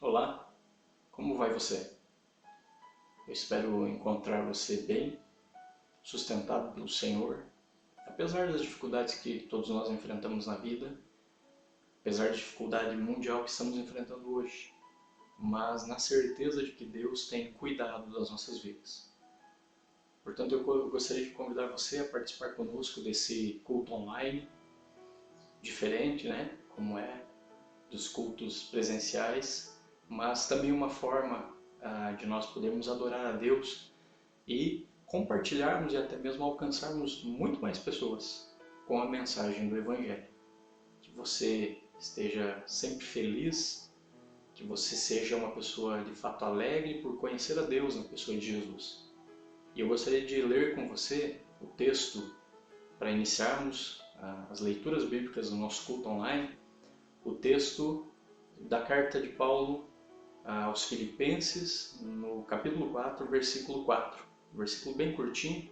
Olá, como vai você? Eu espero encontrar você bem, sustentado pelo Senhor, apesar das dificuldades que todos nós enfrentamos na vida, apesar da dificuldade mundial que estamos enfrentando hoje, mas na certeza de que Deus tem cuidado das nossas vidas. Portanto, eu gostaria de convidar você a participar conosco desse culto online, diferente, né? Como é dos cultos presenciais, mas também uma forma de nós podermos adorar a Deus e compartilharmos e até mesmo alcançarmos muito mais pessoas com a mensagem do Evangelho. Que você esteja sempre feliz, que você seja uma pessoa de fato alegre por conhecer a Deus na pessoa de Jesus. E eu gostaria de ler com você o texto para iniciarmos as leituras bíblicas do nosso culto online, o texto da carta de Paulo aos Filipenses, no capítulo 4, versículo 4. Um versículo bem curtinho,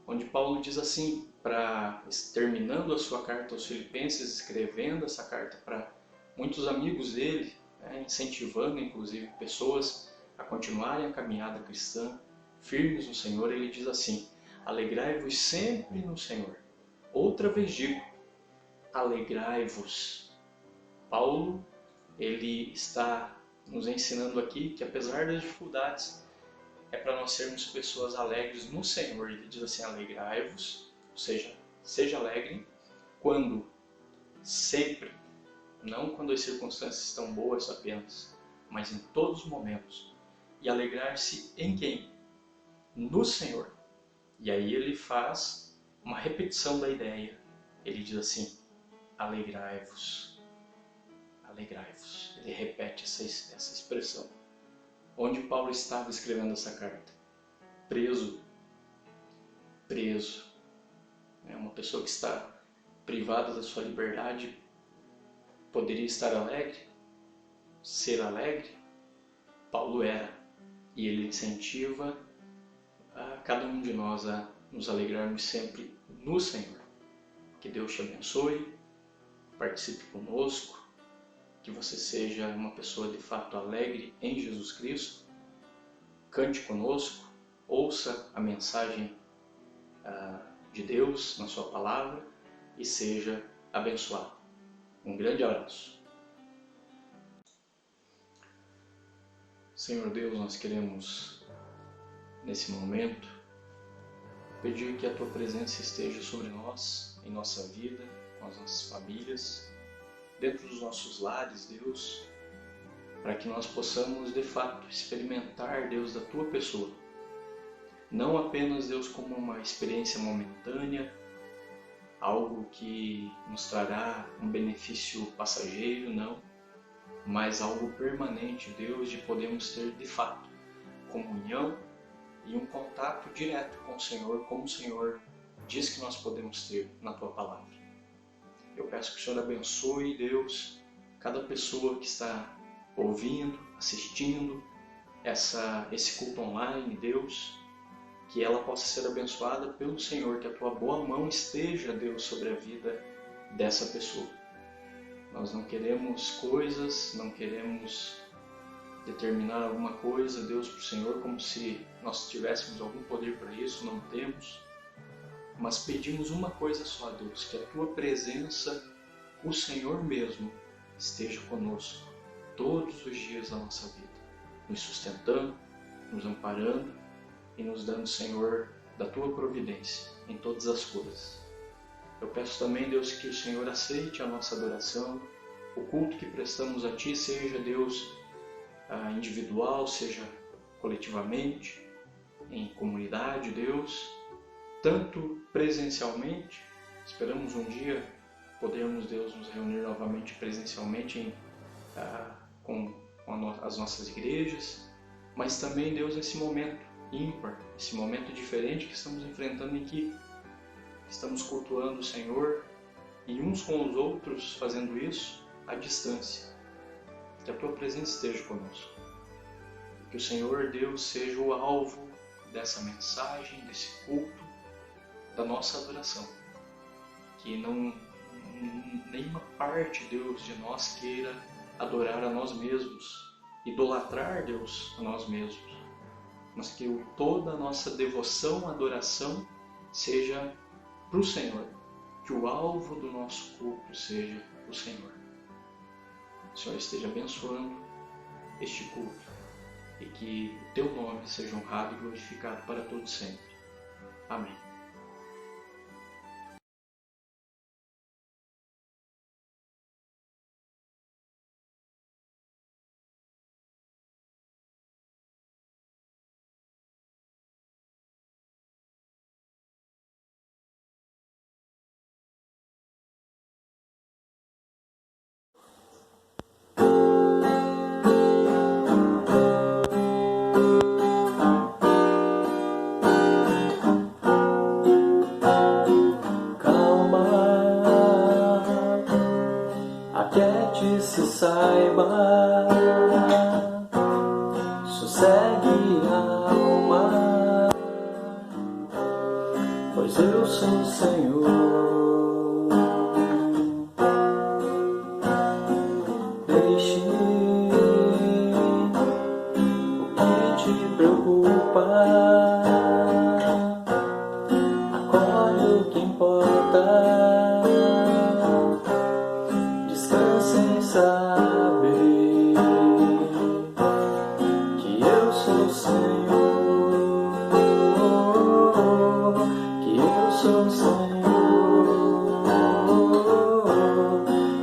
onde Paulo diz assim, terminando a sua carta aos Filipenses, escrevendo essa carta para muitos amigos dele, incentivando inclusive pessoas a continuarem a caminhada cristã, firmes no Senhor, ele diz assim: alegrai-vos sempre no Senhor. Outra vez digo, alegrai-vos. Paulo, ele está nos ensinando aqui que apesar das dificuldades, é para nós sermos pessoas alegres no Senhor. Ele diz assim, alegrai-vos, ou seja, seja alegre, quando? Sempre, não quando as circunstâncias estão boas apenas, mas em todos os momentos. E alegrar-se em quem? No Senhor. E aí ele faz uma repetição da ideia. Ele diz assim, alegrai-vos. Alegrai-vos. Ele repete essa expressão. Onde Paulo estava escrevendo essa carta? Preso. É uma pessoa que está privada da sua liberdade. Poderia estar alegre? Ser alegre? Paulo era. E ele incentiva a cada um de nós a nos alegrarmos sempre no Senhor. Que Deus te abençoe, participe conosco, que você seja uma pessoa de fato alegre em Jesus Cristo, cante conosco, ouça a mensagem de Deus na sua palavra e seja abençoado. Um grande abraço. Senhor Deus, nós queremos nesse momento pedir que a Tua presença esteja sobre nós, em nossa vida, com as nossas famílias, dentro dos nossos lares, Deus, para que nós possamos de fato experimentar, Deus, da Tua pessoa. Não apenas, Deus, como uma experiência momentânea, algo que nos trará um benefício passageiro, não, mas algo permanente, Deus, de podermos ter de fato comunhão e um contato direto com o Senhor, como o Senhor diz que nós podemos ter na Tua palavra. Eu peço que o Senhor abençoe, Deus, cada pessoa que está ouvindo, assistindo esse culto online, Deus, que ela possa ser abençoada pelo Senhor, que a Tua boa mão esteja, Deus, sobre a vida dessa pessoa. Nós não queremos coisas, não queremos determinar alguma coisa, Deus, para o Senhor, como se nós tivéssemos algum poder para isso, não temos. Mas pedimos uma coisa só, Deus, que a Tua presença, o Senhor mesmo, esteja conosco todos os dias da nossa vida, nos sustentando, nos amparando e nos dando, Senhor, da Tua providência em todas as coisas. Eu peço também, Deus, que o Senhor aceite a nossa adoração, o culto que prestamos a Ti, seja, Deus, individual, seja coletivamente, em comunidade, Deus, tanto presencialmente, esperamos um dia podermos, Deus, nos reunir novamente presencialmente com as nossas igrejas, mas também, Deus, nesse momento ímpar, esse momento diferente que estamos enfrentando, em que estamos cultuando o Senhor e uns com os outros fazendo isso à distância. Que a Tua presença esteja conosco. Que o Senhor, Deus, seja o alvo dessa mensagem, desse culto, da nossa adoração. Que nenhuma parte, Deus, de nós queira adorar a nós mesmos, idolatrar Deus a nós mesmos, mas que toda a nossa devoção, adoração seja para o Senhor, que o alvo do nosso culto seja o Senhor. O Senhor esteja abençoando este culto e que o teu nome seja honrado e glorificado para todos sempre. Amém. Aquiete-se, saiba, sossegue a alma, pois eu sou o Senhor. Deixe o que te preocupa, acolhe o que importa. Sem saber que eu sou o Senhor, que eu sou o Senhor,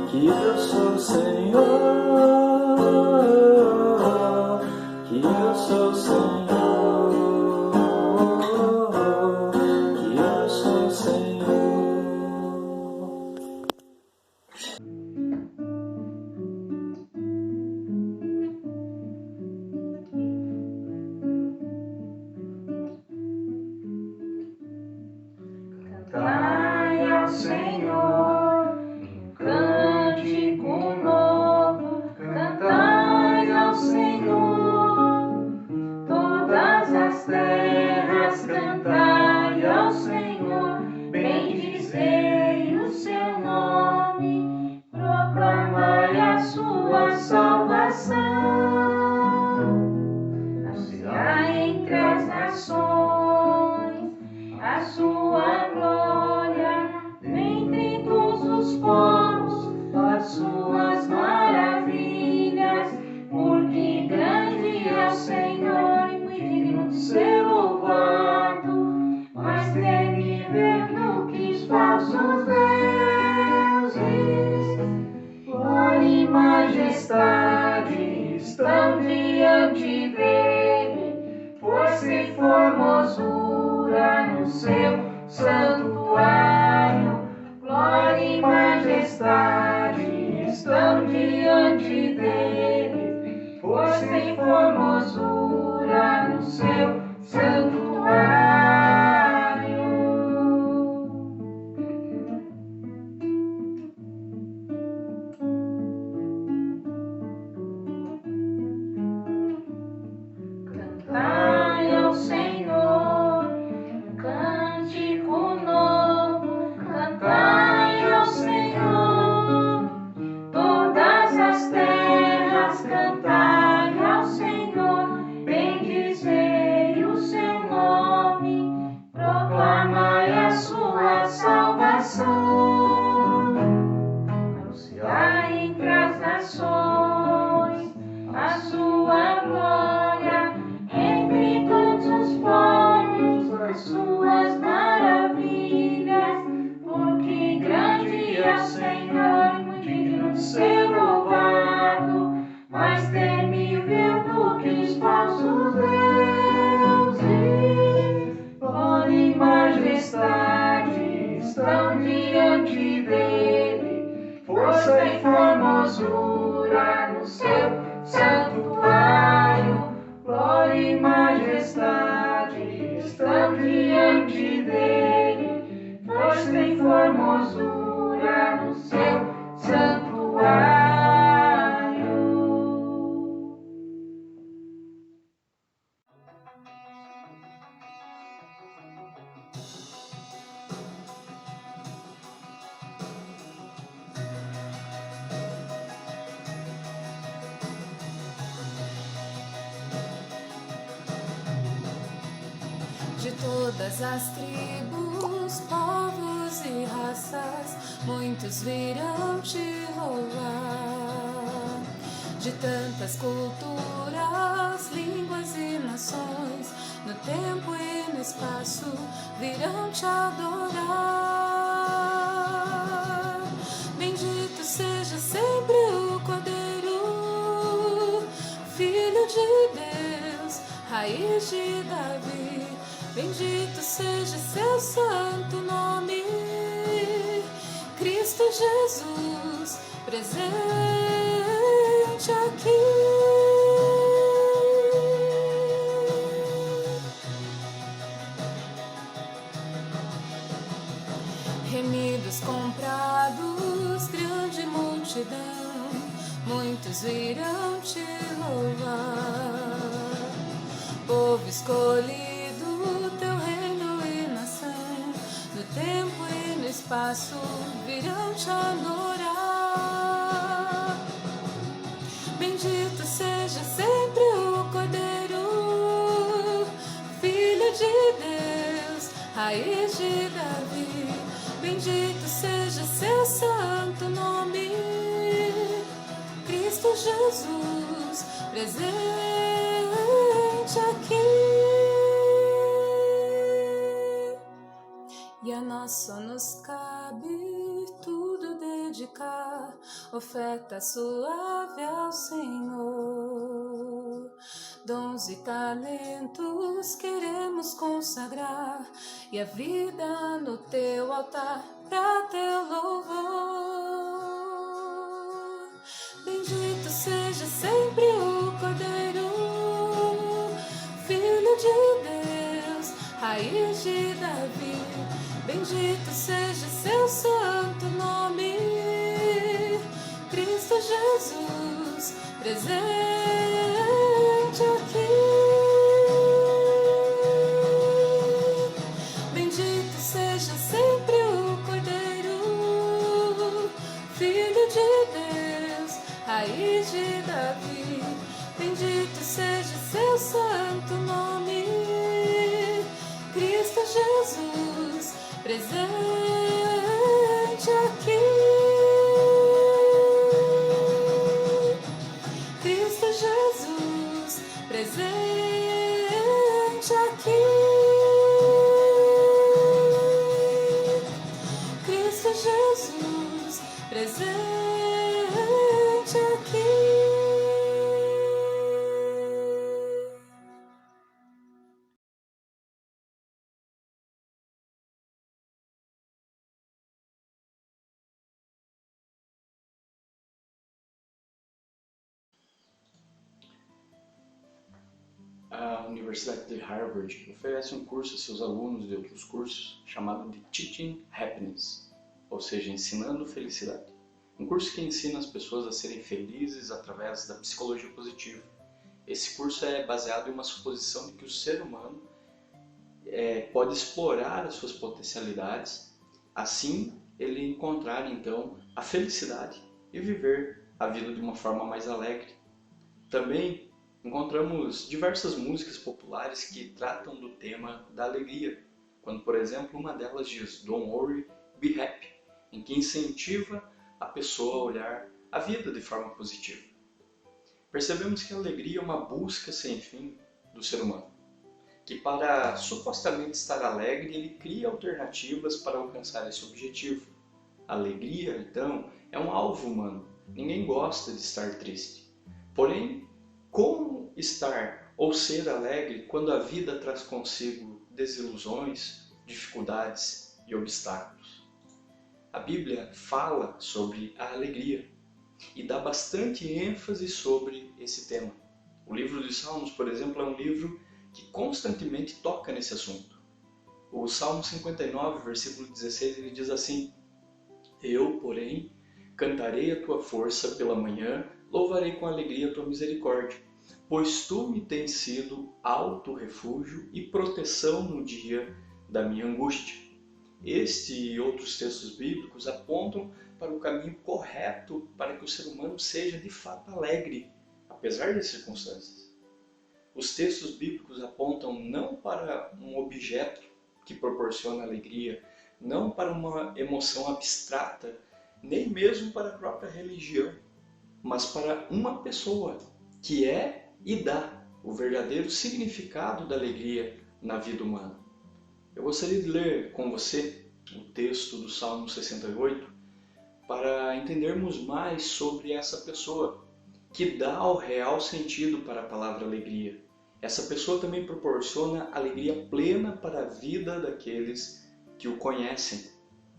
que eu sou o Senhor, que eu sou o Senhor, que eu sou o Senhor. Cantai ao Senhor um cântico novo, cantai ao Senhor, todas as terras, cantai ao Senhor, bendizei o seu nome, proclamai a sua salvação, anunciai entre as nações a sua glória, entre todos os povos, as suas maravilhas, porque grande é o Senhor e muito digno de ser louvado, mais temível do que os falsos deuses. Glória e majestade estão diante dele, força e formosura no seu santuário. Glória e majestade estão diante dele, força e formosura no seu santuário. Cantai ao Senhor um cântico novo, cantai ao Senhor, todas as terras, cantai ao Senhor, bendizei o seu nome, proclamai a sua salvação, anunciai entre as nações a sua glória, entre todos os povos as suas maravilhas, porque grande é o Senhor e muito digno de ser louvado, mais temível do que os falsos deuses. Glória e majestade estão diante dele, força e formosura no seu santuário. Glória e majestade estão diante dele, força e formosura no seu santuário. De todas as tribos, povos e raças, muitos virão te louvar. De tantas culturas, línguas e nações, no tempo e no espaço, virão te adorar. Bendito seja sempre o Cordeiro, Filho de Deus, raiz de Davi. Bendito seja seu santo nome, Cristo Jesus, presente aqui. Remidos, comprados, grande multidão, muitos virão te louvar. Povo escolhido, teu reino e nação, no tempo e no espaço virão te adorar. Bendito seja sempre o Cordeiro, Filho de Deus, raiz de Davi. Bendito seja seu santo nome, Cristo Jesus, presente aqui. E a nós só nos cabe tudo dedicar, oferta suave ao Senhor. Dons e talentos queremos consagrar, e a vida no teu altar pra teu louvor. Bendito seja sempre o Cordeiro, Filho de Deus, raiz de Davi. Bendito seja seu santo nome, Cristo Jesus, presente aqui. Bendito seja sempre o Cordeiro, Filho de Deus, raiz de Davi. Bendito seja seu santo nome, Cristo Jesus, presente aqui. Cristo Jesus, presente aqui. Cristo Jesus, presente aqui. A Universidade de Harvard oferece um curso a seus alunos de outros cursos chamado de Teaching Happiness, ou seja, ensinando felicidade. Um curso que ensina as pessoas a serem felizes através da psicologia positiva. Esse curso é baseado em uma suposição de que o ser humano pode explorar as suas potencialidades, assim ele encontrar então a felicidade e viver a vida de uma forma mais alegre. Também encontramos diversas músicas populares que tratam do tema da alegria, quando, por exemplo, uma delas diz "Don't worry, be happy", em que incentiva a pessoa a olhar a vida de forma positiva. Percebemos que a alegria é uma busca sem fim do ser humano, que para supostamente estar alegre, ele cria alternativas para alcançar esse objetivo. A alegria, então, é um alvo humano. Ninguém gosta de estar triste. Porém, como estar ou ser alegre quando a vida traz consigo desilusões, dificuldades e obstáculos? A Bíblia fala sobre a alegria e dá bastante ênfase sobre esse tema. O livro dos Salmos, por exemplo, é um livro que constantemente toca nesse assunto. O Salmo 59, versículo 16, ele diz assim: "Eu, porém, cantarei a tua força pela manhã, louvarei com alegria a tua misericórdia, pois tu me tens sido alto refúgio e proteção no dia da minha angústia." Este e outros textos bíblicos apontam para o caminho correto para que o ser humano seja de fato alegre, apesar das circunstâncias. Os textos bíblicos apontam não para um objeto que proporciona alegria, não para uma emoção abstrata, nem mesmo para a própria religião, mas para uma pessoa que é e dá o verdadeiro significado da alegria na vida humana. Eu gostaria de ler com você o texto do Salmo 68 para entendermos mais sobre essa pessoa que dá o real sentido para a palavra alegria. Essa pessoa também proporciona alegria plena para a vida daqueles que o conhecem.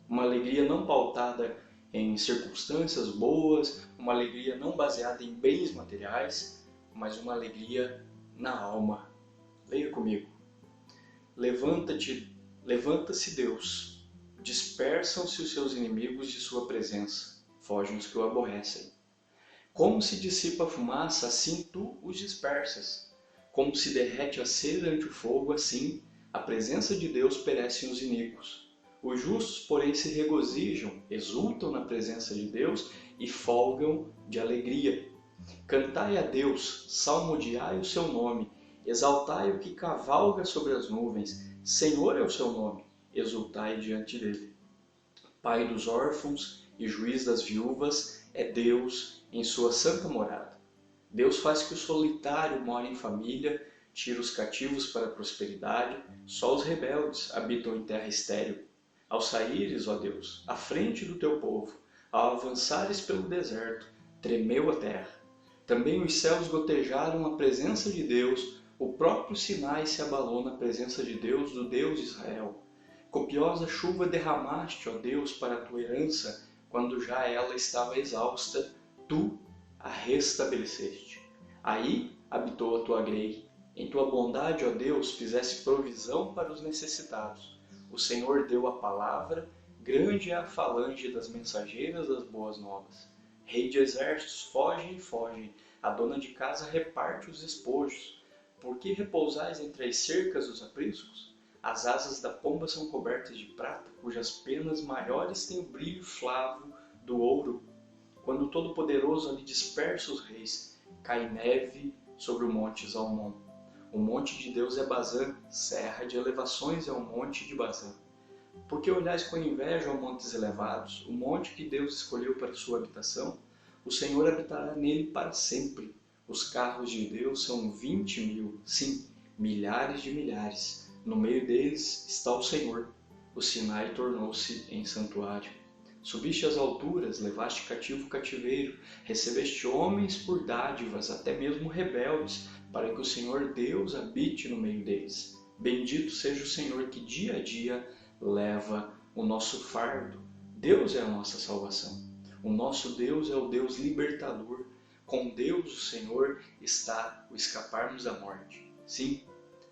Uma alegria não pautada em circunstâncias boas, uma alegria não baseada em bens materiais, mas uma alegria na alma. Leia comigo. Levanta-se Deus, dispersam-se os seus inimigos de sua presença, fogem os que o aborrecem. Como se dissipa a fumaça, assim tu os dispersas. Como se derrete a cera ante o fogo, assim a presença de Deus perecem os iníquos. Os justos, porém, se regozijam, exultam na presença de Deus e folgam de alegria. Cantai a Deus, salmodiai o seu nome, exaltai o que cavalga sobre as nuvens. Senhor é o seu nome, exultai diante dele. Pai dos órfãos e juiz das viúvas é Deus em sua santa morada. Deus faz que o solitário more em família, tira os cativos para a prosperidade, só os rebeldes habitam em terra estéril. Ao saíres, ó Deus, à frente do teu povo, ao avançares pelo deserto, tremeu a terra. Também os céus gotejaram a presença de Deus, o próprio Sinai se abalou na presença de Deus, do Deus de Israel. Copiosa chuva derramaste, ó Deus, para a tua herança, quando já ela estava exausta, tu a restabeleceste. Aí habitou a tua grei. Em tua bondade, ó Deus, fizeste provisão para os necessitados. O Senhor deu a palavra, grande é a falange das mensageiras das boas novas. Rei de exércitos, fogem e fogem, a dona de casa reparte os espojos. Por que repousais entre as cercas dos apriscos? As asas da pomba são cobertas de prata, cujas penas maiores têm o brilho flavo do ouro. Quando o Todo-Poderoso ali dispersa os reis, cai neve sobre o monte Zalmon. O monte de Deus é Bazã, serra de elevações é o monte de Bazã. Por que olhais com inveja a montes elevados, o monte que Deus escolheu para sua habitação? O Senhor habitará nele para sempre. Os carros de Deus são 20.000, sim, milhares de milhares. No meio deles está o Senhor. O Sinai tornou-se em santuário. Subiste às alturas, levaste cativo o cativeiro, recebeste homens por dádivas, até mesmo rebeldes, para que o Senhor Deus habite no meio deles. Bendito seja o Senhor que dia a dia leva o nosso fardo. Deus é a nossa salvação. O nosso Deus é o Deus libertador. Com Deus, o Senhor, está o escaparmos da morte. Sim,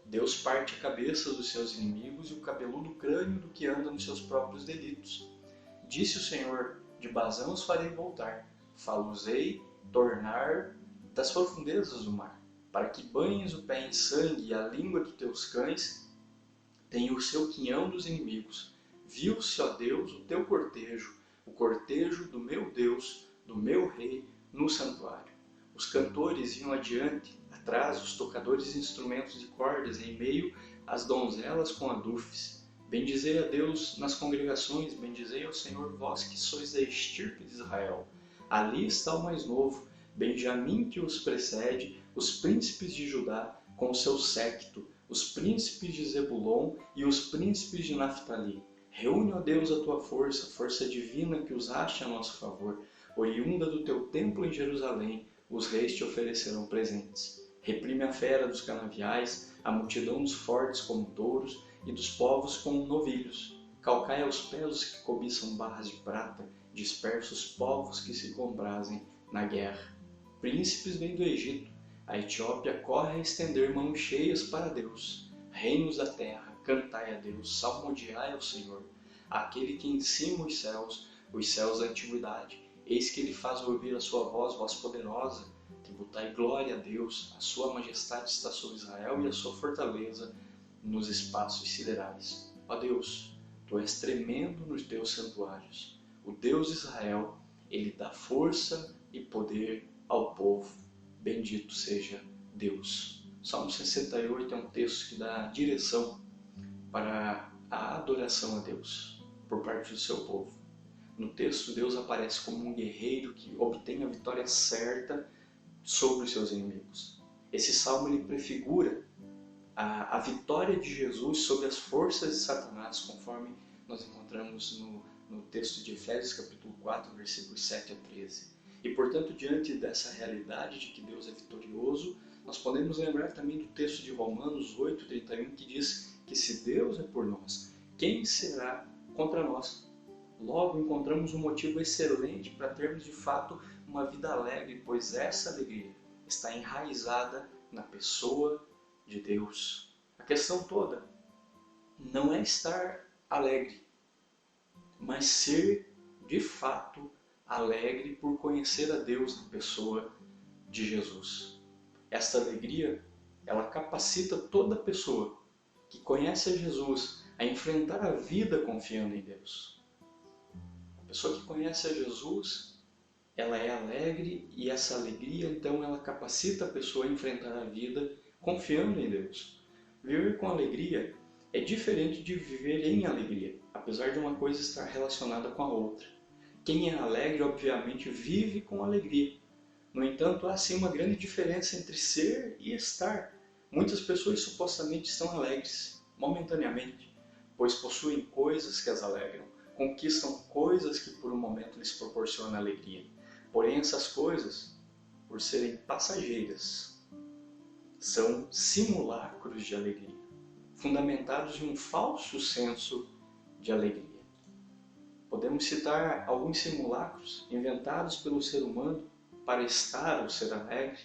Deus parte a cabeça dos seus inimigos e o cabeludo crânio do que anda nos seus próprios delitos. Disse o Senhor, de Bazã os farei voltar, falo-os-ei tornar das profundezas do mar, para que banhes o pé em sangue e a língua dos teus cães tenha o seu quinhão dos inimigos. Viu-se, ó Deus, o teu cortejo, o cortejo do meu Deus, do meu rei, no santuário. Os cantores iam adiante, atrás os tocadores de instrumentos de cordas, em meio às donzelas com adufes. Bendizei a Deus nas congregações, bendizei ao Senhor vós que sois da estirpe de Israel. Ali está o mais novo, Benjamim que os precede, os príncipes de Judá com o seu séquito, os príncipes de Zebulon e os príncipes de Naftali. Reúne, ó Deus, a tua força, força divina que usaste a nosso favor. Oriunda do teu templo em Jerusalém, os reis te oferecerão presentes. Reprime a fera dos canaviais, a multidão dos fortes como touros e dos povos como novilhos. Calcai aos pés os que cobiçam barras de prata, dispersa os povos que se comprazem na guerra. Príncipes vêm do Egito, a Etiópia corre a estender mãos cheias para Deus. Reinos da terra, cantai a Deus, salmodiai ao Senhor, aquele que encima os céus da antiguidade. Eis que ele faz ouvir a sua voz poderosa. Tributai glória a Deus, a sua majestade está sobre Israel e a sua fortaleza nos espaços siderais. Ó Deus, tu és tremendo nos teus santuários. O Deus de Israel, ele dá força e poder ao povo. Bendito seja Deus. O Salmo 68 é um texto que dá direção para a adoração a Deus por parte do seu povo. No texto, Deus aparece como um guerreiro que obtém a vitória certa sobre os seus inimigos. Esse salmo ele prefigura a vitória de Jesus sobre as forças de Satanás, conforme nós encontramos no texto de Efésios capítulo 4, versículos 7 a 13. E, portanto, diante dessa realidade de que Deus é vitorioso, nós podemos lembrar também do texto de Romanos 8, 31, que diz que se Deus é por nós, quem será contra nós? Logo, encontramos um motivo excelente para termos de fato uma vida alegre, pois essa alegria está enraizada na pessoa de Deus. A questão toda não é estar alegre, mas ser de fato alegre por conhecer a Deus na pessoa de Jesus. Esta alegria, ela capacita toda pessoa que conhece a Jesus a enfrentar a vida confiando em Deus. A pessoa que conhece a Jesus, ela é alegre e essa alegria, então, ela capacita a pessoa a enfrentar a vida confiando em Deus. Viver com alegria é diferente de viver em alegria, apesar de uma coisa estar relacionada com a outra. Quem é alegre, obviamente, vive com alegria. No entanto, há sim uma grande diferença entre ser e estar. Muitas pessoas supostamente estão alegres, momentaneamente, pois possuem coisas que as alegram, conquistam coisas que por um momento lhes proporcionam alegria. Porém, essas coisas, por serem passageiras, são simulacros de alegria, fundamentados em um falso senso de alegria. Podemos citar alguns simulacros inventados pelo ser humano para estar ou ser alegre.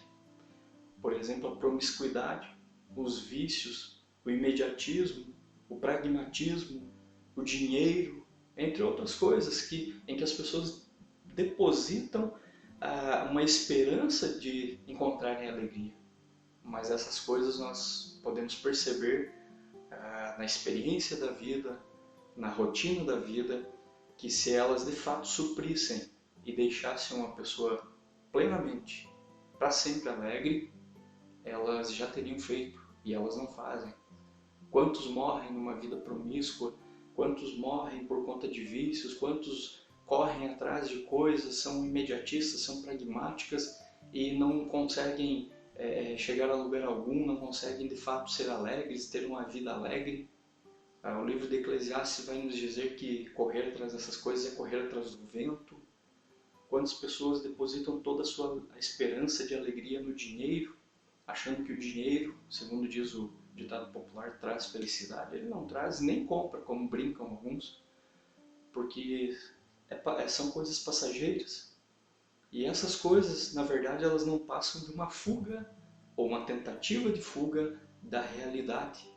Por exemplo, a promiscuidade, os vícios, o imediatismo, o pragmatismo, o dinheiro, entre outras coisas em que as pessoas depositam uma esperança de encontrarem alegria. Mas essas coisas nós podemos perceber na experiência da vida, na rotina da vida, que se elas de fato suprissem e deixassem uma pessoa plenamente, para sempre alegre, elas já teriam feito e elas não fazem. Quantos morrem numa vida promíscua, quantos morrem por conta de vícios, quantos correm atrás de coisas, são imediatistas, são pragmáticas e não conseguem chegar a lugar algum, não conseguem de fato ser alegres, ter uma vida alegre. O livro de Eclesiastes vai nos dizer que correr atrás dessas coisas é correr atrás do vento. Quantas pessoas depositam toda a sua esperança de alegria no dinheiro, achando que o dinheiro, segundo diz o ditado popular, traz felicidade. Ele não traz, nem compra, como brincam alguns, porque são coisas passageiras. E essas coisas, na verdade, elas não passam de uma fuga ou uma tentativa de fuga da realidade,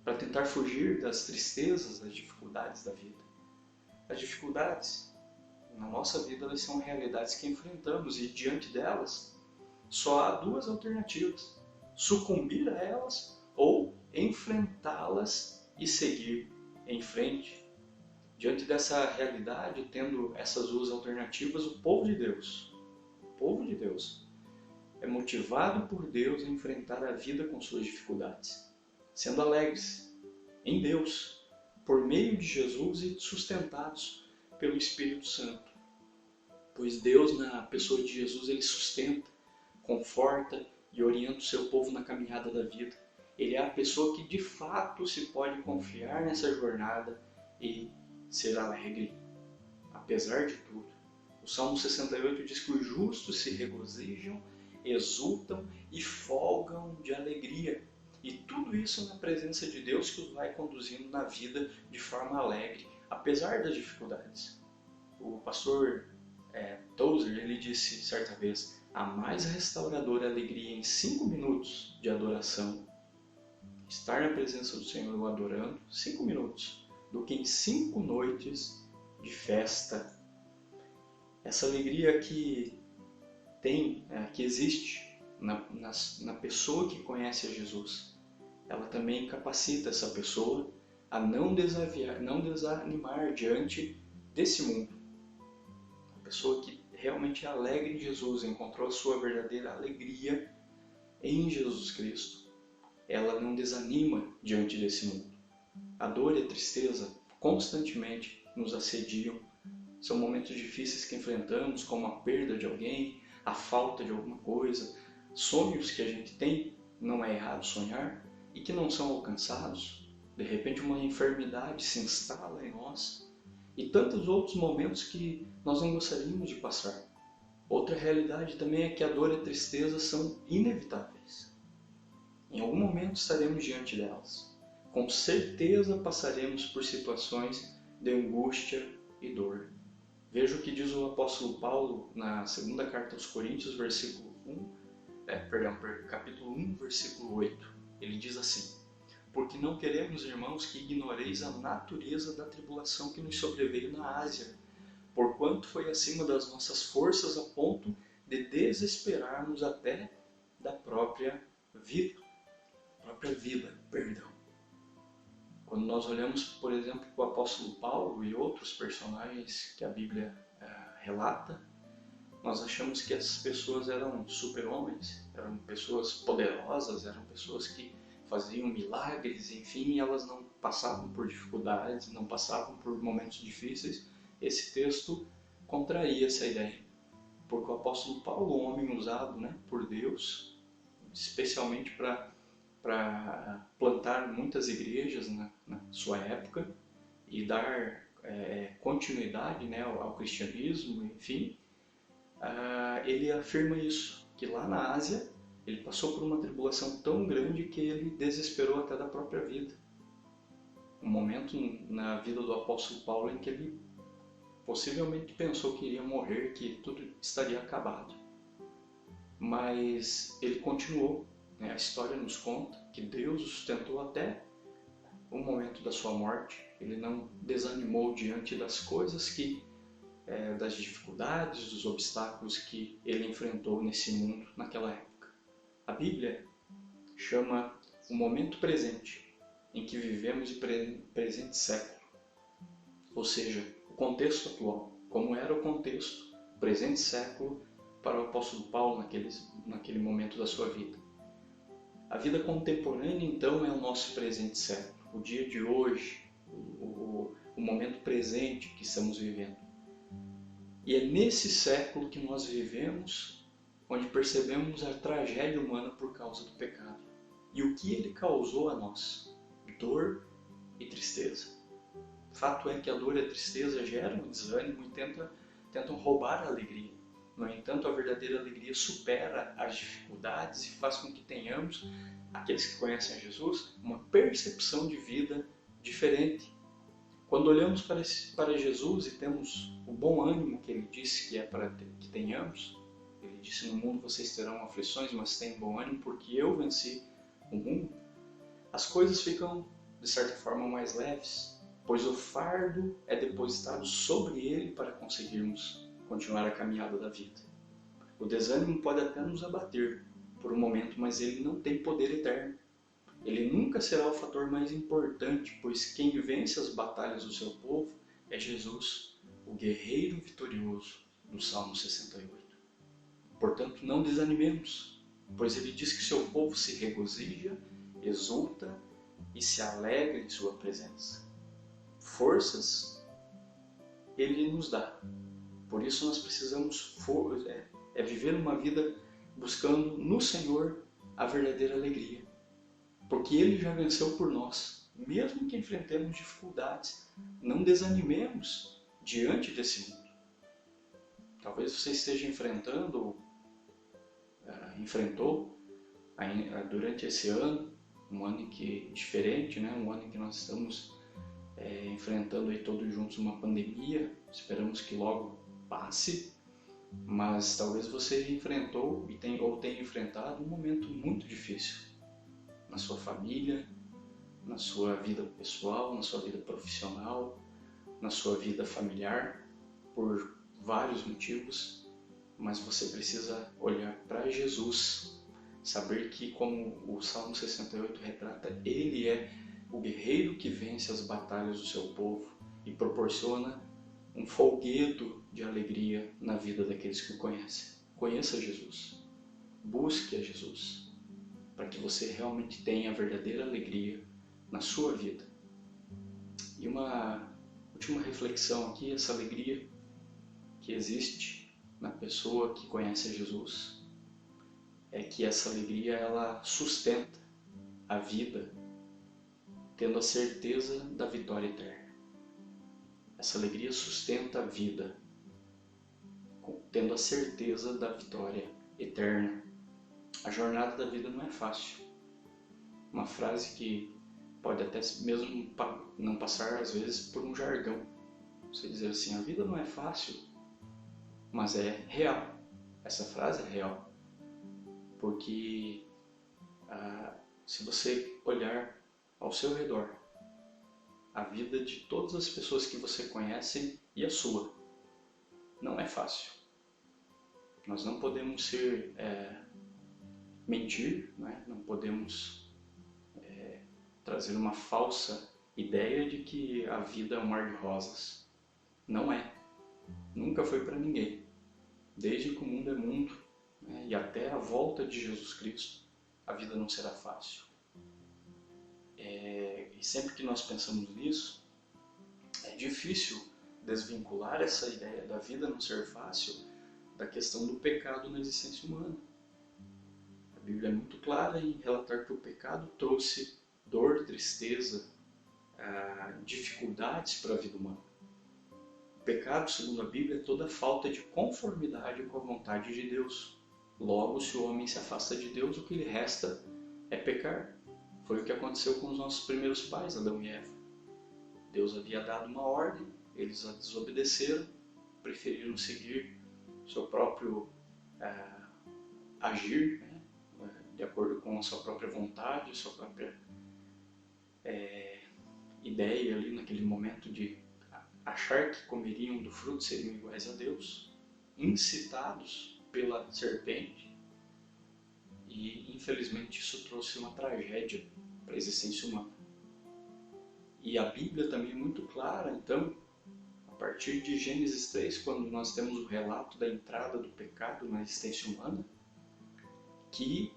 para tentar fugir das tristezas, das dificuldades da vida. As dificuldades na nossa vida, elas são realidades que enfrentamos e diante delas só há duas alternativas: sucumbir a elas ou enfrentá-las e seguir em frente. Diante dessa realidade, tendo essas duas alternativas, o povo de Deus é motivado por Deus a enfrentar a vida com suas dificuldades, sendo alegres em Deus, por meio de Jesus e sustentados pelo Espírito Santo. Pois Deus, na pessoa de Jesus, ele sustenta, conforta e orienta o seu povo na caminhada da vida. Ele é a pessoa que de fato se pode confiar nessa jornada e ser alegre, apesar de tudo. O Salmo 68 diz que os justos se regozijam, exultam e folgam de alegria. E tudo isso na presença de Deus, que os vai conduzindo na vida de forma alegre, apesar das dificuldades. O pastor Tozer, ele disse certa vez: a mais restauradora alegria em 5 minutos de adoração, estar na presença do Senhor o adorando, 5 minutos, do que em 5 noites de festa. Essa alegria que existe na pessoa que conhece a Jesus, ela também capacita essa pessoa a não desanimar diante desse mundo. A pessoa que realmente é alegre em Jesus, encontrou a sua verdadeira alegria em Jesus Cristo, ela não desanima diante desse mundo. A dor e a tristeza constantemente nos assediam. São momentos difíceis que enfrentamos, como a perda de alguém, a falta de alguma coisa, sonhos que a gente tem, não é errado sonhar, e que não são alcançados. De repente uma enfermidade se instala em nós, e tantos outros momentos que nós não gostaríamos de passar. Outra realidade também é que a dor e a tristeza são inevitáveis. Em algum momento estaremos diante delas. Com certeza passaremos por situações de angústia e dor. Veja o que diz o apóstolo Paulo na segunda carta aos Coríntios, capítulo 1, versículo 8. Ele diz assim: porque não queremos, irmãos, que ignoreis a natureza da tribulação que nos sobreveio na Ásia, porquanto foi acima das nossas forças a ponto de desesperarmos até da própria vida. Quando nós olhamos, por exemplo, para o apóstolo Paulo e outros personagens que a Bíblia relata, nós achamos que essas pessoas eram super-homens, eram pessoas poderosas, eram pessoas que faziam milagres, enfim, elas não passavam por dificuldades, não passavam por momentos difíceis. Esse texto contraria essa ideia, porque o apóstolo Paulo, um homem usado, por Deus, especialmente para plantar muitas igrejas na sua época e dar continuidade ao cristianismo, enfim, ele afirma isso, que lá na Ásia ele passou por uma tribulação tão grande que ele desesperou até da própria vida. Um momento na vida do apóstolo Paulo em que ele possivelmente pensou que iria morrer, que tudo estaria acabado. Mas ele continuou. A história nos conta que Deus o sustentou até o momento da sua morte. Ele não desanimou diante das coisas das dificuldades, dos obstáculos que ele enfrentou nesse mundo naquela época. A Bíblia chama o momento presente em que vivemos o presente século, ou seja, o contexto atual, como era o contexto, o presente século para o apóstolo Paulo naquele momento da sua vida. A vida contemporânea, então, é o nosso presente século, o dia de hoje, o momento presente que estamos vivendo. E é nesse século que nós vivemos, onde percebemos a tragédia humana por causa do pecado. E o que ele causou a nós? Dor e tristeza. Fato é que a dor e a tristeza geram um desânimo e tentam roubar a alegria. No entanto, a verdadeira alegria supera as dificuldades e faz com que tenhamos, aqueles que conhecem a Jesus, uma percepção de vida diferente. Quando olhamos para Jesus e temos o bom ânimo que ele disse que é para que tenhamos, ele disse: no mundo vocês terão aflições, mas tenham bom ânimo porque eu venci o mundo, as coisas ficam, de certa forma, mais leves, pois o fardo é depositado sobre ele para conseguirmos continuar a caminhada da vida. O desânimo pode até nos abater por um momento, mas ele não tem poder eterno. Ele nunca será o fator mais importante, pois quem vence as batalhas do seu povo é Jesus, o guerreiro vitorioso do Salmo 68. Portanto, não desanimemos, pois ele diz que seu povo se regozija, exulta e se alegra em sua presença. Forças ele nos dá. Por isso nós precisamos viver uma vida buscando no Senhor a verdadeira alegria. Porque Ele já venceu por nós. Mesmo que enfrentemos dificuldades, não desanimemos diante desse mundo. Talvez você esteja enfrentou durante esse ano, um ano diferente, um ano em que nós estamos enfrentando aí todos juntos uma pandemia. Esperamos que logo passe, mas talvez você enfrentou ou tenha enfrentado um momento muito difícil na sua família, na sua vida pessoal, na sua vida profissional, na sua vida familiar, por vários motivos, mas você precisa olhar para Jesus, saber que, como o Salmo 68 retrata, Ele é o guerreiro que vence as batalhas do seu povo e proporciona um folguedo de alegria na vida daqueles que o conhecem. Conheça Jesus. Busque a Jesus. para que você realmente tenha a verdadeira alegria na sua vida. E uma última reflexão aqui, essa alegria que existe na pessoa que conhece a Jesus, é que essa alegria ela sustenta a vida, tendo a certeza da vitória eterna. Essa alegria sustenta a vida, tendo a certeza da vitória eterna. A jornada da vida não é fácil. Uma frase que pode até mesmo não passar às vezes por um jargão. Você dizer assim, a vida não é fácil, mas é real. Essa frase é real. Porque se você olhar ao seu redor, a vida de todas as pessoas que você conhece e a sua, não é fácil. Nós não podemos mentir, né? Não podemos trazer uma falsa ideia de que a vida é um mar de rosas. Não é. Nunca foi para ninguém. Desde que o mundo é mundo, né? E até a volta de Jesus Cristo, a vida não será fácil. E sempre que nós pensamos nisso, é difícil desvincular essa ideia da vida não ser fácil da questão do pecado na existência humana. A Bíblia é muito clara em relatar que o pecado trouxe dor, tristeza, dificuldades para a vida humana. O pecado, segundo a Bíblia, é toda falta de conformidade com a vontade de Deus. Logo, se o homem se afasta de Deus, o que lhe resta é pecar. Foi o que aconteceu com os nossos primeiros pais, Adão e Eva. Deus havia dado uma ordem, eles a desobedeceram, preferiram seguir seu próprio agir, né? De acordo com a sua própria vontade, sua própria ideia ali naquele momento de achar que comeriam do fruto seriam iguais a Deus, incitados pela serpente, e infelizmente isso trouxe uma tragédia para a existência humana. E a Bíblia também é muito clara, então, a partir de Gênesis 3, quando nós temos o relato da entrada do pecado na existência humana, que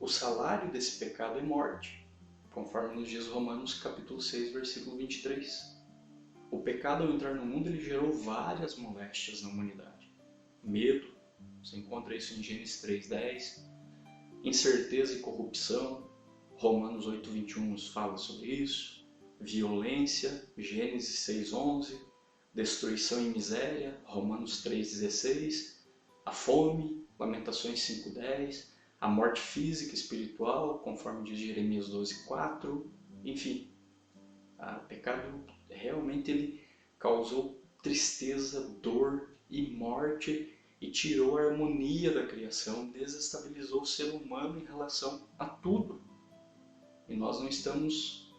o salário desse pecado é morte, conforme nos diz Romanos capítulo 6, versículo 23. O pecado, ao entrar no mundo, ele gerou várias moléstias na humanidade. Medo, você encontra isso em Gênesis 3:10, incerteza e corrupção, Romanos 8:21 nos fala sobre isso, violência, Gênesis 6:11, destruição e miséria, Romanos 3:16, a fome, Lamentações 5:10, a morte física e espiritual, conforme diz Jeremias 12:4, enfim, o pecado realmente ele causou tristeza, dor e morte e tirou a harmonia da criação, desestabilizou o ser humano em relação a tudo. E nós não estamos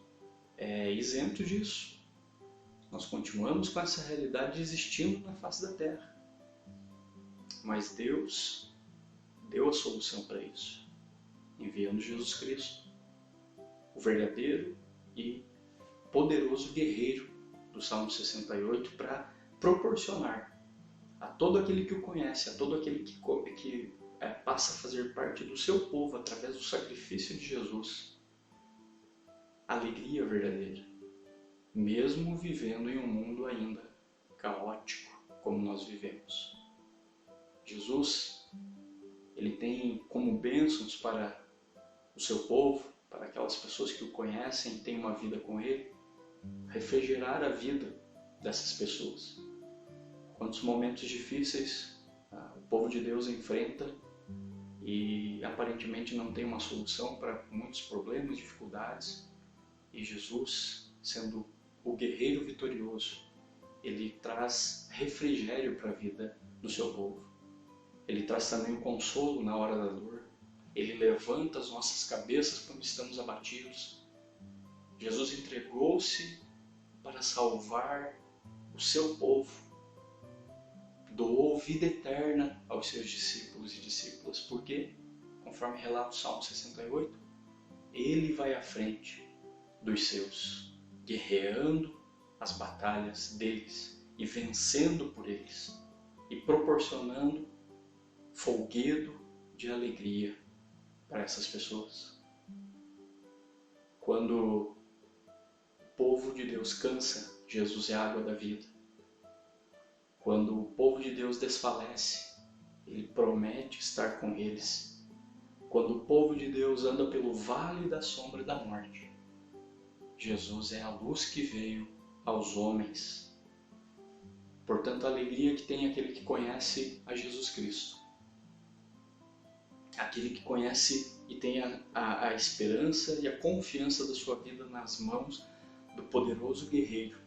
isentos disso. Nós continuamos com essa realidade existindo na face da Terra. Mas Deus deu a solução para isso, enviando Jesus Cristo, o verdadeiro e poderoso guerreiro do Salmo 68, para proporcionar a todo aquele que o conhece, a todo aquele que passa a fazer parte do seu povo através do sacrifício de Jesus, alegria verdadeira, mesmo vivendo em um mundo ainda caótico como nós vivemos. Jesus, ele tem como bênçãos para o seu povo, para aquelas pessoas que o conhecem e têm uma vida com ele, refrigerar a vida dessas pessoas. Quantos momentos difíceis o povo de Deus enfrenta e aparentemente não tem uma solução para muitos problemas, dificuldades, e Jesus, sendo o guerreiro vitorioso, ele traz refrigério para a vida do seu povo. Ele traz também o consolo na hora da dor. Ele levanta as nossas cabeças quando estamos abatidos. Jesus entregou-se para salvar o seu povo. Doou vida eterna aos seus discípulos e discípulas. Porque, conforme relata o Salmo 68, ele vai à frente dos seus, guerreando as batalhas deles e vencendo por eles e proporcionando folguedo de alegria para essas pessoas. Quando o povo de Deus cansa, Jesus é a água da vida. Quando o povo de Deus desfalece, Ele promete estar com eles. Quando o povo de Deus anda pelo vale da sombra da morte, Jesus é a luz que veio aos homens. Portanto, a alegria que tem aquele que conhece a Jesus Cristo. Aquele que conhece e tem a esperança e a confiança da sua vida nas mãos do poderoso guerreiro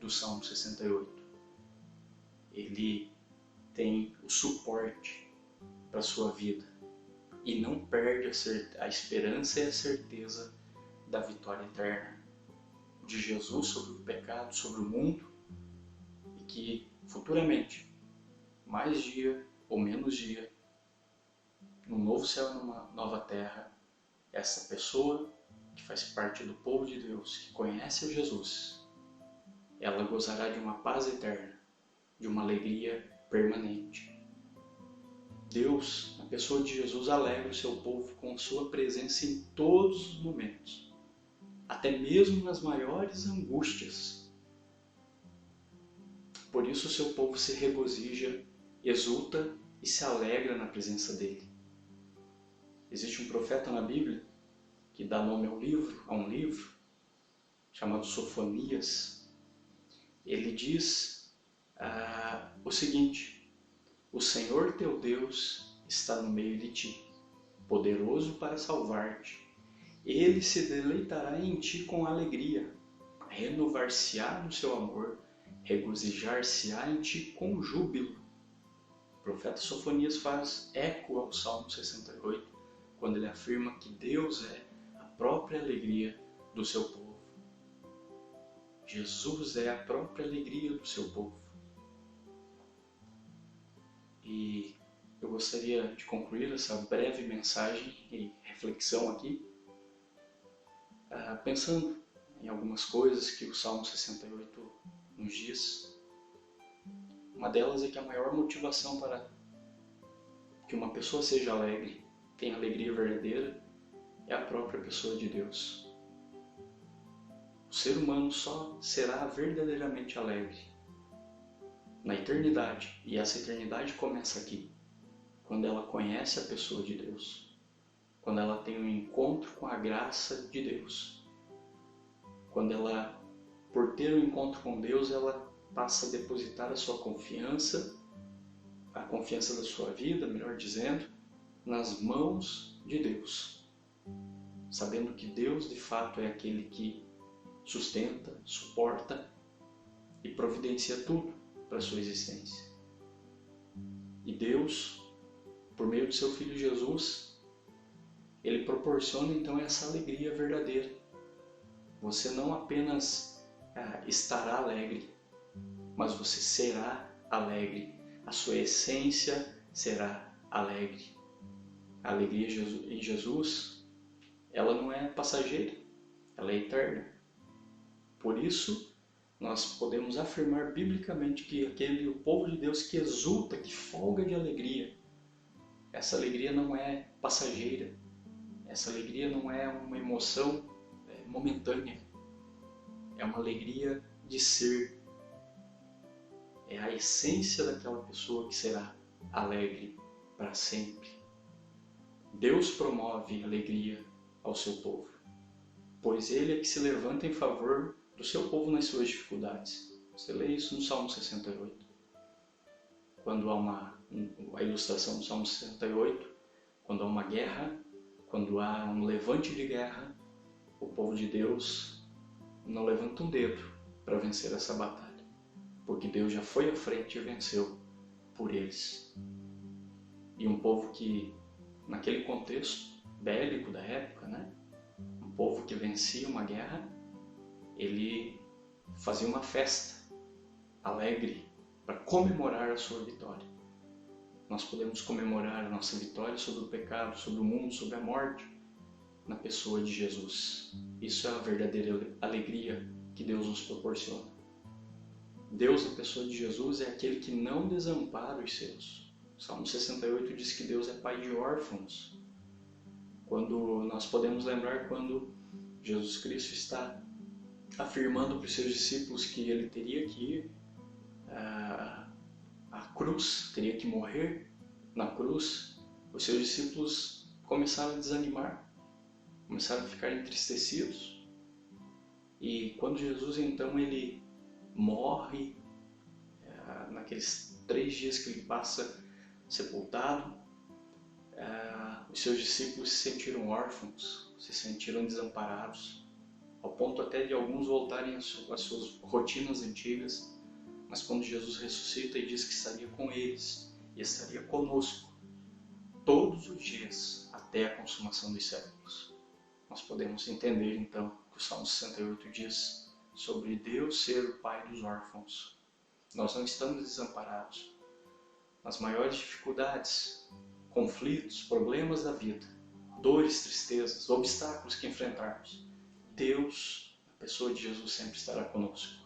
do Salmo 68. Ele tem o suporte para a sua vida e não perde a esperança e a certeza da vitória eterna de Jesus sobre o pecado, sobre o mundo, e que futuramente, mais dia ou menos dia, num novo céu e numa nova terra, essa pessoa que faz parte do povo de Deus, que conhece o Jesus, ela gozará de uma paz eterna, de uma alegria permanente. Deus, na pessoa de Jesus, alegra o seu povo com sua presença em todos os momentos, até mesmo nas maiores angústias. Por isso o seu povo se regozija, exulta e se alegra na presença dele. Existe um profeta na Bíblia que dá nome a um livro chamado Sofonias. Ele diz o seguinte: o Senhor teu Deus está no meio de ti, poderoso para salvar-te. Ele se deleitará em ti com alegria, renovar-se-á no seu amor, regozijar-se-á em ti com júbilo. O profeta Sofonias faz eco ao Salmo 68, quando ele afirma que Deus é a própria alegria do seu povo. Jesus é a própria alegria do seu povo. E eu gostaria de concluir essa breve mensagem e reflexão aqui, pensando em algumas coisas que o Salmo 68 nos diz. Uma delas é que a maior motivação para que uma pessoa seja alegre, tenha alegria verdadeira, é a própria pessoa de Deus. O ser humano só será verdadeiramente alegre na eternidade, e essa eternidade começa aqui, quando ela conhece a pessoa de Deus, quando ela tem um encontro com a graça de Deus, quando ela, por ter um encontro com Deus, ela passa a depositar a sua confiança, a confiança da sua vida, melhor dizendo, nas mãos de Deus, sabendo que Deus de fato é aquele que sustenta, suporta e providencia tudo para a sua existência. E Deus, por meio do seu Filho Jesus, Ele proporciona então essa alegria verdadeira. Você não apenas estará alegre, mas você será alegre. A sua essência será alegre. A alegria em Jesus, ela não é passageira, ela é eterna. Por isso, nós podemos afirmar biblicamente que o povo de Deus que exulta, que folga de alegria, essa alegria não é passageira, essa alegria não é uma emoção momentânea, é uma alegria de ser, é a essência daquela pessoa que será alegre para sempre. Deus promove alegria ao seu povo, pois Ele é que se levanta em favor do seu povo nas suas dificuldades. Você lê isso no Salmo 68. Quando há a ilustração do Salmo 68, quando há uma guerra, quando há um levante de guerra, o povo de Deus não levanta um dedo para vencer essa batalha, porque Deus já foi à frente e venceu por eles. E um povo que, naquele contexto bélico da época, um povo que vencia uma guerra, ele fazia uma festa alegre para comemorar a sua vitória. Nós podemos comemorar a nossa vitória sobre o pecado, sobre o mundo, sobre a morte, na pessoa de Jesus. Isso é a verdadeira alegria que Deus nos proporciona. Deus, na pessoa de Jesus, é aquele que não desampara os seus. O Salmo 68 diz que Deus é pai de órfãos. quando nós podemos lembrar quando Jesus Cristo está afirmando para os seus discípulos que ele teria que ir à cruz, teria que morrer na cruz, os seus discípulos começaram a desanimar, começaram a ficar entristecidos. E quando Jesus então ele morre, naqueles 3 dias que ele passa sepultado, os seus discípulos se sentiram órfãos, se sentiram desamparados, ao ponto até de alguns voltarem às suas rotinas antigas. Mas quando Jesus ressuscita e diz que estaria com eles e estaria conosco todos os dias até a consumação dos séculos, nós podemos entender então que o Salmo 68 diz sobre Deus ser o Pai dos órfãos. Nós não estamos desamparados. Nas maiores dificuldades, conflitos, problemas da vida, dores, tristezas, obstáculos que enfrentarmos, Deus, a pessoa de Jesus, sempre estará conosco.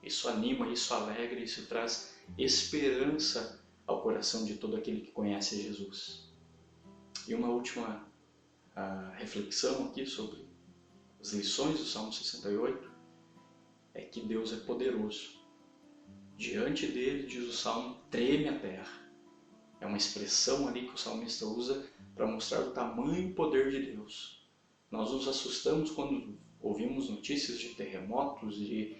Isso anima, isso alegra, isso traz esperança ao coração de todo aquele que conhece Jesus. E uma última reflexão aqui sobre as lições do Salmo 68 é que Deus é poderoso. Diante dele, diz o Salmo, treme a terra. É uma expressão ali que o salmista usa para mostrar o tamanho e poder de Deus. Nós nos assustamos quando ouvimos notícias de terremotos, de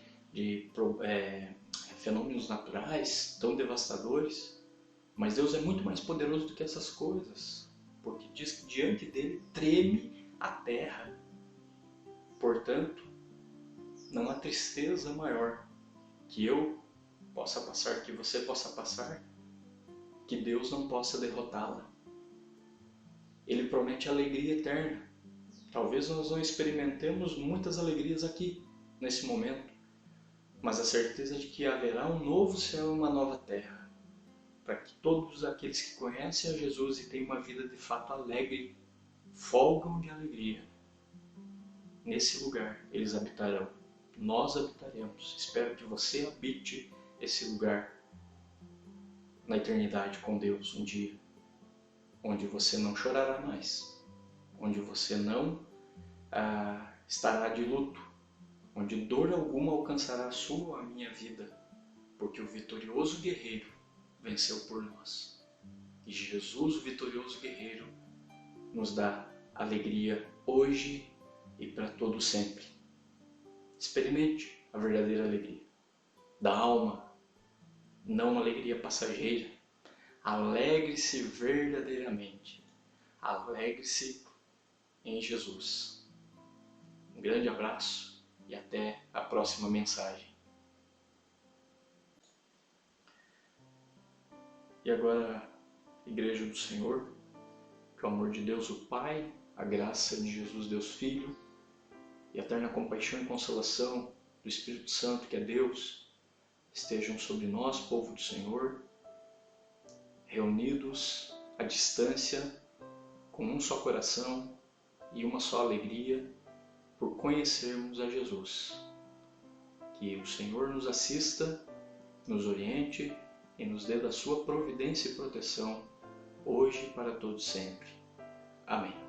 fenômenos naturais tão devastadores, mas Deus é muito mais poderoso do que essas coisas, porque diz que diante dele treme a terra. Portanto, não há tristeza maior que eu possa passar, que você possa passar, que Deus não possa derrotá-la. Ele promete alegria eterna. Talvez nós não experimentemos muitas alegrias aqui, nesse momento, mas a certeza de que haverá um novo céu e uma nova terra, para que todos aqueles que conhecem a Jesus e têm uma vida de fato alegre, folgam de alegria. Nesse lugar eles habitarão, nós habitaremos. Espero que você habite esse lugar na eternidade com Deus um dia, onde você não chorará mais, onde você não estará de luto, onde dor alguma alcançará a sua ou a minha vida, porque o vitorioso guerreiro venceu por nós. E Jesus, o vitorioso guerreiro, nos dá alegria hoje e para todo sempre. Experimente a verdadeira alegria da alma, não uma alegria passageira. Alegre-se verdadeiramente. Alegre-se em Jesus. Um grande abraço e até a próxima mensagem. E agora, Igreja do Senhor, que o amor de Deus o Pai, a graça de Jesus Deus Filho e a eterna compaixão e consolação do Espírito Santo, que é Deus, estejam sobre nós, povo do Senhor, reunidos à distância, com um só coração e uma só alegria por conhecermos a Jesus. Que o Senhor nos assista, nos oriente e nos dê da sua providência e proteção, hoje e para todos sempre. Amém.